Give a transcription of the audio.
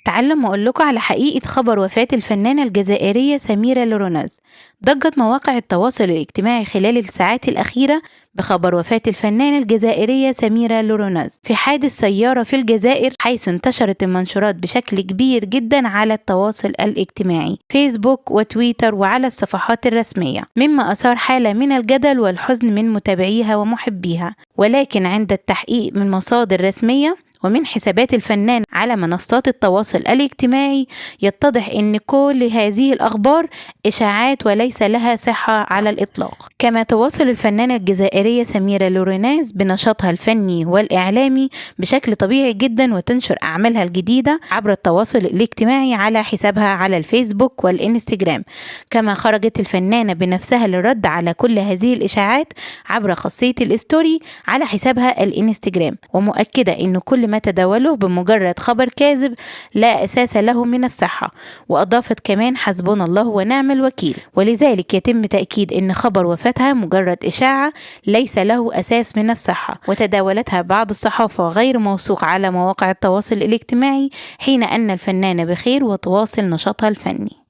تعالوا أقول لكم على حقيقة خبر وفاة الفنانة الجزائرية سميرة لوروناز. ضجت مواقع التواصل الاجتماعي خلال الساعات الأخيرة بخبر وفاة الفنانة الجزائرية سميرة لوروناز في حادث سيارة في الجزائر، حيث انتشرت المنشورات بشكل كبير جدا على التواصل الاجتماعي فيسبوك وتويتر وعلى الصفحات الرسمية، مما أثار حالة من الجدل والحزن من متابعيها ومحبيها. ولكن عند التحقيق من مصادر رسمية ومن حسابات الفنان على منصات التواصل الاجتماعي، يتضح أن كل هذه الأخبار إشاعات وليس لها صحة على الإطلاق. كما تواصل الفنانة الجزائرية سميرة لوروناز بنشاطها الفني والإعلامي بشكل طبيعي جدا، وتنشر أعمالها الجديدة عبر التواصل الاجتماعي على حسابها على الفيسبوك والإنستجرام. كما خرجت الفنانة بنفسها للرد على كل هذه الإشاعات عبر خاصية الستوري على حسابها الإنستجرام، ومؤكدة أن كل ما تداوله بمجرد خبر كاذب لا أساس له من الصحة. وأضافت كمان: حسبنا الله ونعم الوكيل. ولذلك يتم تأكيد أن خبر وفاتها مجرد إشاعة ليس له أساس من الصحة، وتداولتها بعض الصحافة غير موثوق على مواقع التواصل الاجتماعي، حين أن الفنانة بخير وتواصل نشاطها الفني.